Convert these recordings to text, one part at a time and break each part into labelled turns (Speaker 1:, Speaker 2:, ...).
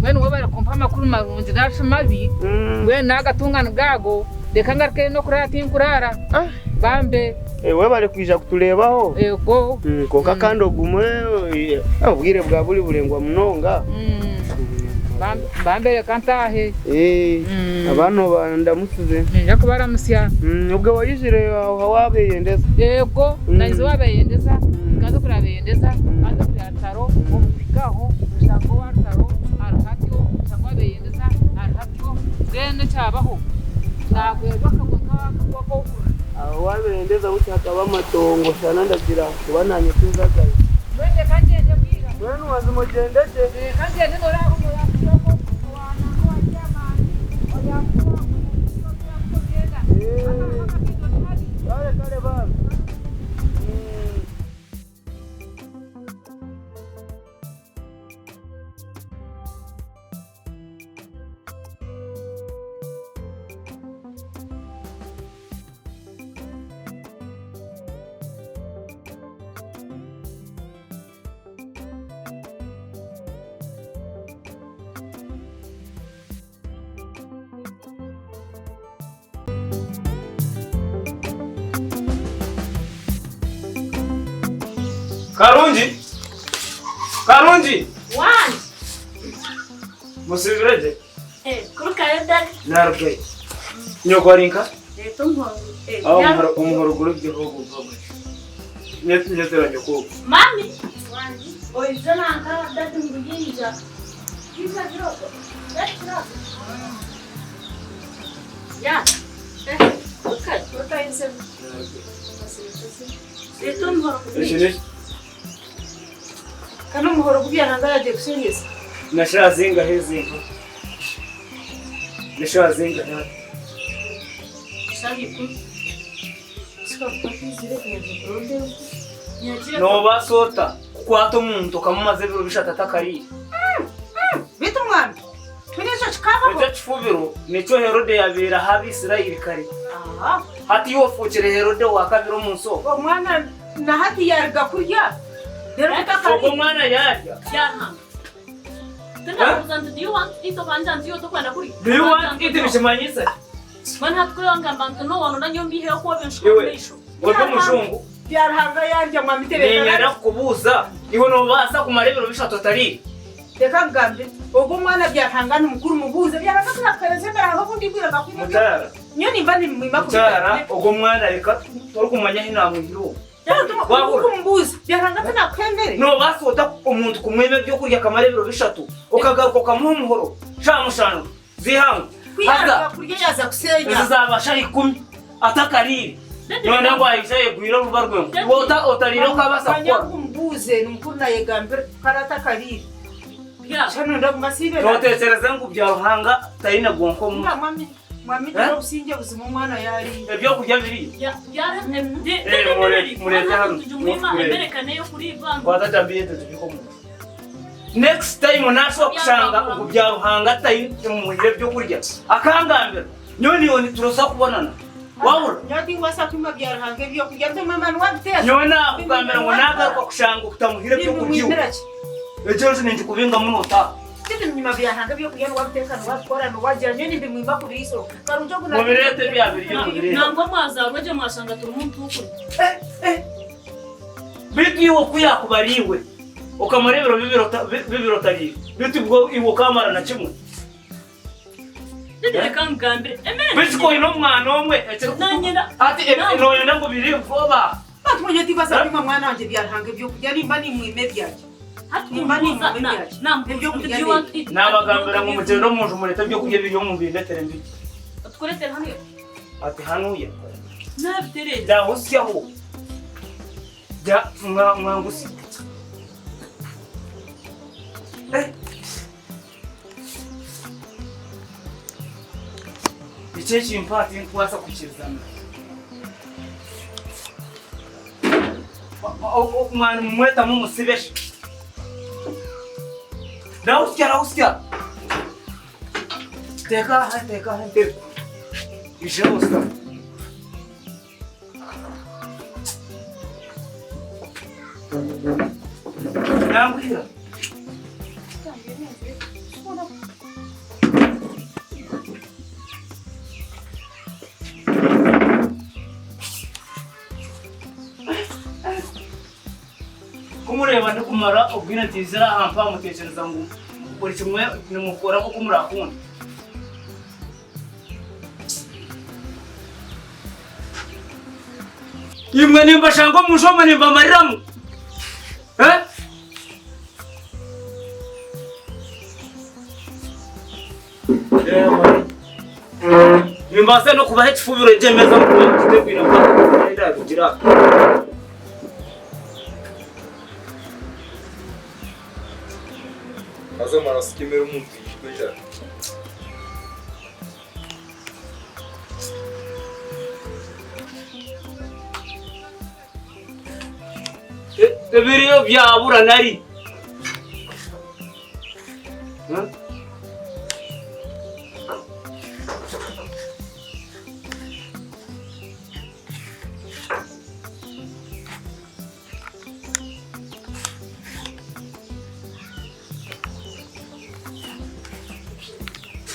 Speaker 1: Wenu wabara kumpa makuru marunzi gacu mabi. We nagatungana gago reka ngaruke no kurara tinkurara. Bambe
Speaker 2: we bari kwija kuturebaho
Speaker 1: ego
Speaker 2: konka kando gumwe ubwire bwa buri burengwa munonga
Speaker 1: bambe reka ntahe
Speaker 2: abantu bandamusize
Speaker 1: yako baramusya
Speaker 2: ubwo wayijire aho wabeyendeza
Speaker 1: ego nayize wabeyendeza kaza kurabeyendeza kaza kurataro ubikaho usango wataro arhatyo usango wabeyendeza arhatyo gende cyabaho nagwe bakagonka bakako
Speaker 2: aho wabeyendeza buti hakaba amatongo cyane ndagira kubananye tuzagaye
Speaker 1: wende kangende bwira
Speaker 2: wenu wazimugendete
Speaker 1: kangende noraho yakiyoko wana ko ajamani oyakuwa kugenda
Speaker 2: kale baba Karunji
Speaker 3: Wani
Speaker 2: musibireje
Speaker 3: kuruka yoda
Speaker 2: narwe nyokorinka
Speaker 3: tumho
Speaker 2: umuhoro gurubyeho netera nyoko
Speaker 3: mami wani oizana anga datu ngujinja kisa kiroko ya kuruka inse tumho Kano muhoro kubyana ngaraje kusengeza
Speaker 2: nashazinga hezinga nashazinga
Speaker 3: sagi ku sika kwatizire kuronde
Speaker 2: no basota kwato muntu kamumaze biro bishata takari
Speaker 3: bitu mwana tunesha chikava
Speaker 2: ejo chifubiro necho Herode yabera habi Isiraeli kare hati yofukire Herode wakabiro munso
Speaker 3: mwana na hati yarga kurya
Speaker 2: Ogo mwana yarya.
Speaker 3: Yarhanga. Tena kuzantu do you want ito banjanzi yo tokwenda kuri?
Speaker 2: Do you want ito bishimanyisa?
Speaker 3: Mana hatkulonga bantu no wano nanyombi he ko benshikomisho.
Speaker 2: Ogo mushungu.
Speaker 3: Yarhanga yarya mwamitere.
Speaker 2: Nenyara kubuza. Iho no basa kumarebero bishato tari.
Speaker 3: Teka ngambe. Ogo mwana byarhanga n'umukuru mubuza byaranga kurakareze mbere aho kundi bwira bakuri.
Speaker 2: Mutara.
Speaker 3: Nyoni mbani mwima kuri.
Speaker 2: Mutara ogo mwana reka tori kumanya hina muhiro.
Speaker 3: Kumbuza byaranga tana kwemere
Speaker 2: no basota umuntu kumweme byo kurya kamarebero bishatu ukagaruka kamuhoro shamushano zihangu
Speaker 3: haza kurya yaza kusenya
Speaker 2: zizabasha 10 atakariri none ngo ayisaye gwira rubarwe wota otariro kabasa
Speaker 3: kwa kumbuze numukuru na yegambe karata kariri ya chano ndamasibe
Speaker 2: totesereza ngo byaruhanga tayina gonko
Speaker 3: Mami tero usinje buzima mwana yari
Speaker 2: ebyo kurya biri murete hano
Speaker 3: emberekane yo kuriva
Speaker 2: watatambiye tubiko mu next time nasho kushanga ubu byaruhanga tayina muhire byo kurya akangambira nyoni turosa kubonana wabura
Speaker 3: nyati wasa kuma byarhange byo kurya byo mama nwabiteza
Speaker 2: nyona kugambira ngo nagaruka kushanga utamuhire byo kurya ejo ninje kubinga munota
Speaker 3: Tete nyuma byahanga byo kujya wabiteka n'wakora n'wagira nyene ndi mwimba kuri iso karunjo guna
Speaker 2: mubirete byabiri
Speaker 3: nango mwazarwaje mwashanga turi umuntu ukuri
Speaker 2: biti wo kuyakubariwe ukamarebero bibiro tari biti bwo iwo kamara na kimwe
Speaker 3: tete kangambire
Speaker 2: biti ko ino mwana omwe
Speaker 3: nanyira
Speaker 2: ati ino yenda ngo biri vuba
Speaker 3: batmunye tibasa bima mwana wanje byahanga byo kujya nimba ni mwime byaje
Speaker 2: nabagambira ngo mugendo muntu mureta byo kurya biri mu bindetere mbi
Speaker 3: atkoretere hano
Speaker 2: ati hanuye
Speaker 3: nabitereye
Speaker 2: ndahusyaho ja mwangusi bichechi impati nkwasa kukizana mwana mweta mu musibeshe Rauskia. Teka. Ijemusta. Nambuira. kumureba ndi kumara ubwina ati zira hampa mutekereza ngo buri kimwe nimukora ko kumurakunda. Imwe nimba shango mushoma nimba mariramu. Nimba se no kuba hecfubiro jemeza mu kitekwira kwa ida kugira.
Speaker 4: Aza marasikimera umuntu yishweja.
Speaker 2: Tebiriyo byabura nari.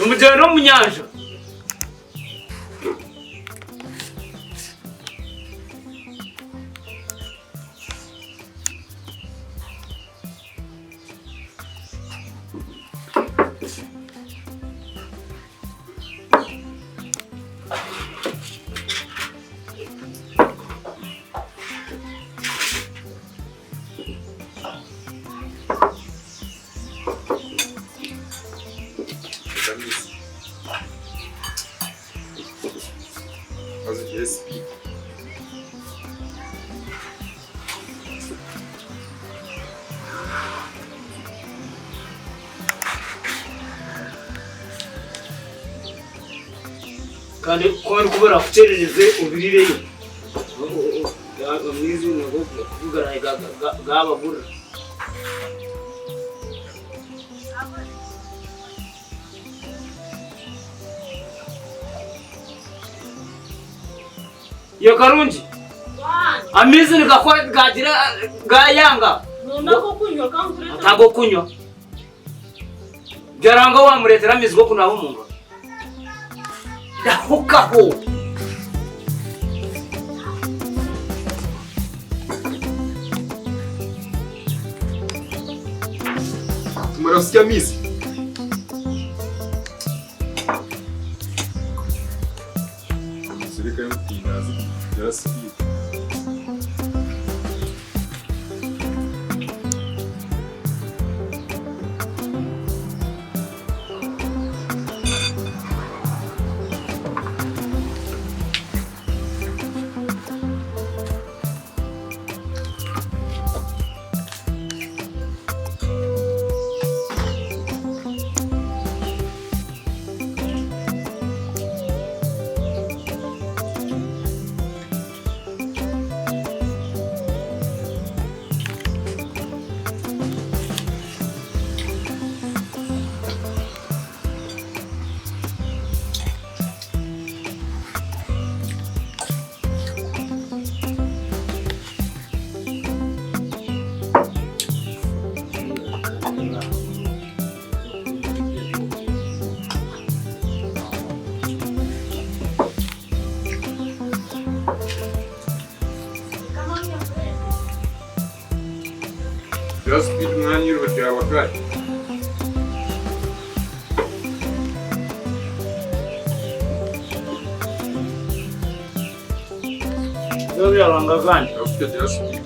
Speaker 2: Umujyana mu nyanja. Kandi kwari kubera kucerereze ubirireyo. Mwizi nako kugara gabagura. Yo Karungi. Amizi nikakwa gagira gayanga.
Speaker 3: Nako kunywa kampure.
Speaker 2: Atago kunywa. Jaranga wa muretera amizi go kunaho umuntu. Dahukaho.
Speaker 4: Marasikia mizi. Sirika y'utinazi yarasikiye. Just bir mwanya urubya bakari.
Speaker 2: Yo byaranga kandi.
Speaker 4: Afite just bir.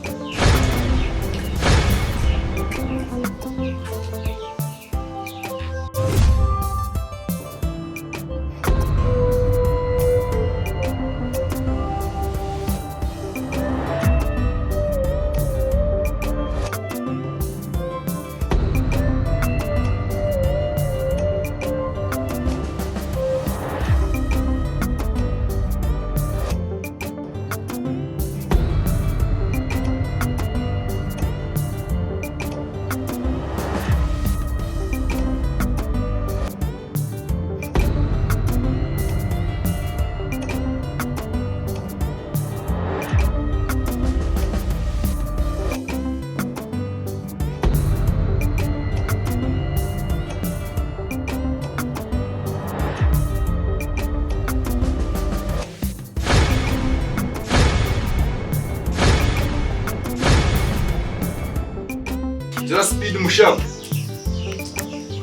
Speaker 4: Just speed mushaka.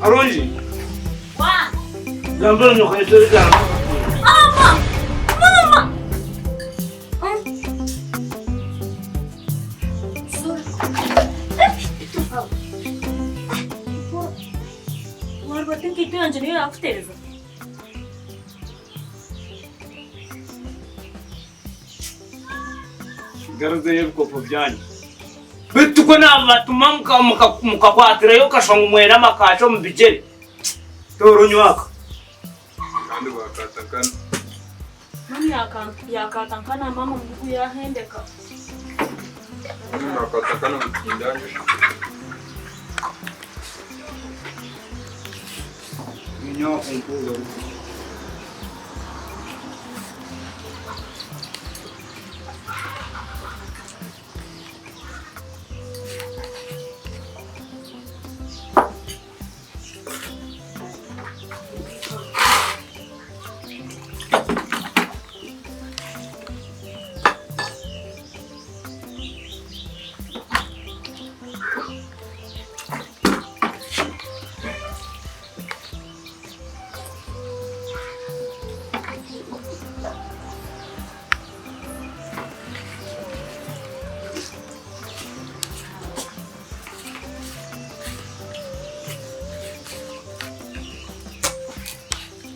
Speaker 2: Karongi.
Speaker 5: Wa.
Speaker 2: Gambara nyo kayitore cyane.
Speaker 5: Mama. Warbatin kitu anjani aftereza.
Speaker 2: Garuze y'ibikopo byanyu. Bituko nabatuma mukakwatirayo kashonga umwera makacho mu bigere. Toro nywaka.
Speaker 4: Kandi bakatakana.
Speaker 5: Mami yakatankana mama mbugu yahendeka.
Speaker 4: Bakatakana mukindanye.
Speaker 2: Nywaka mpuzo.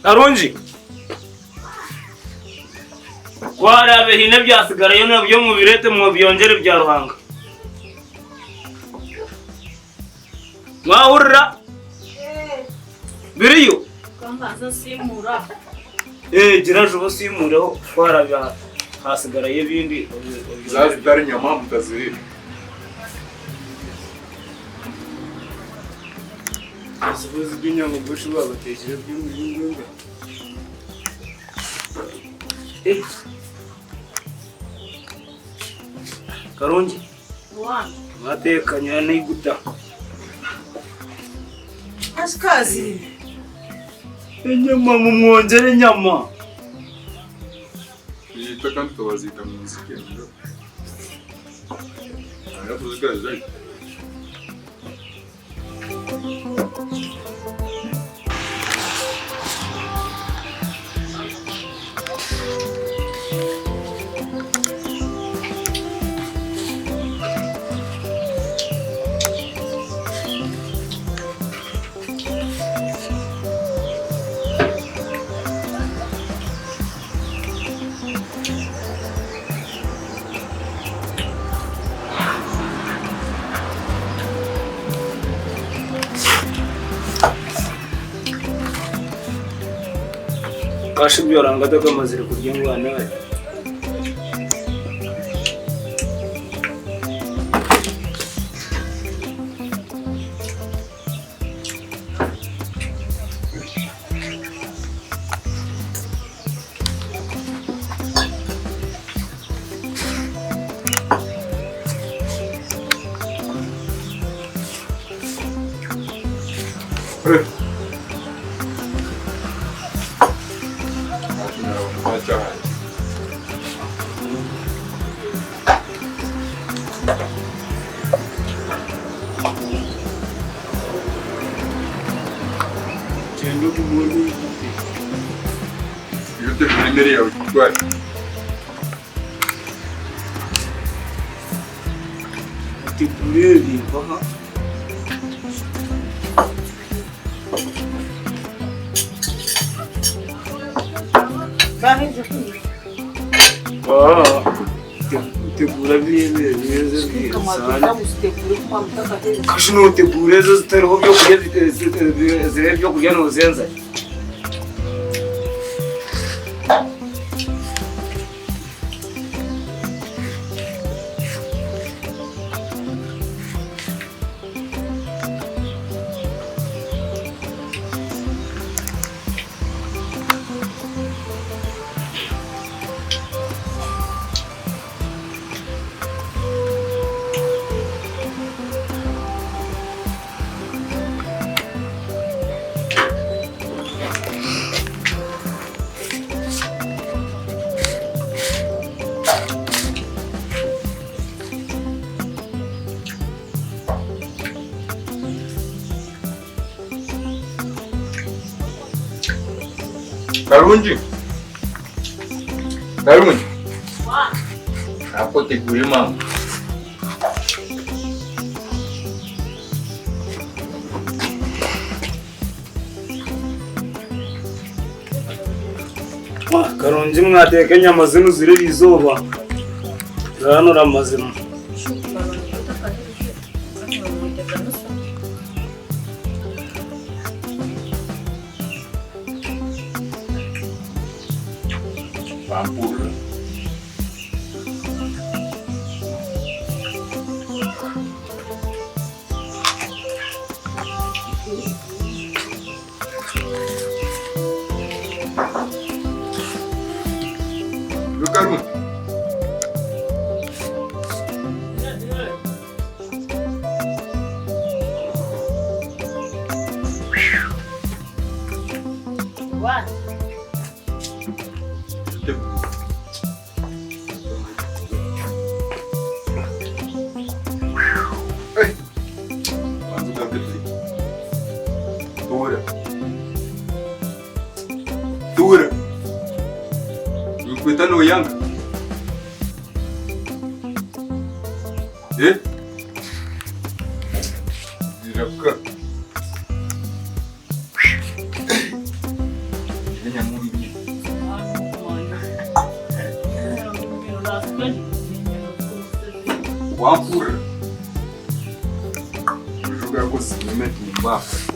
Speaker 2: Karongi. Kwara behine byasigarayo nabyo mu birete mu byongere bya Ruhanga. Mwahurira? Biriyo?
Speaker 5: Kambaza simura.
Speaker 2: Giraje basimureho kwara bya hasigaraye bindi.
Speaker 4: Zazi dari nyama mutazirira.
Speaker 2: Asibuzi bw'inyama gushi babatekere by'umuringo. Karongi.
Speaker 5: Wa.
Speaker 2: Matekanya n'iguta.
Speaker 3: Ashikazi.
Speaker 2: Inyama mu mwongere inyama.
Speaker 4: Yita kandi tubazita mu muziki. Aya tuzikaje zari.
Speaker 2: Kashi byoranga daga mazire kurya ngwana.
Speaker 4: Kendo kumuni. Yote primeri ya utwari.
Speaker 2: Ati pureri baha.
Speaker 3: Bahenze kuri.
Speaker 2: Tegura biriye neza
Speaker 3: Kamagenda gusitekure kwa mutaka heza.
Speaker 2: kashi nutegura ejo zitariho byo kurya zire byo kurya nuzenza.
Speaker 4: Karungi. Karungi.
Speaker 5: Wana.
Speaker 4: Hapo tegure mama.
Speaker 2: Karungi mwateka inyama zino zirira izuba. Zahanura amazima.
Speaker 4: Pampura. Yo Karungi.
Speaker 3: Wana.
Speaker 4: Dura. Ukwita no yanga. Ziraka. Enya mumbi. Wampura. Jogar com cimento embaixo.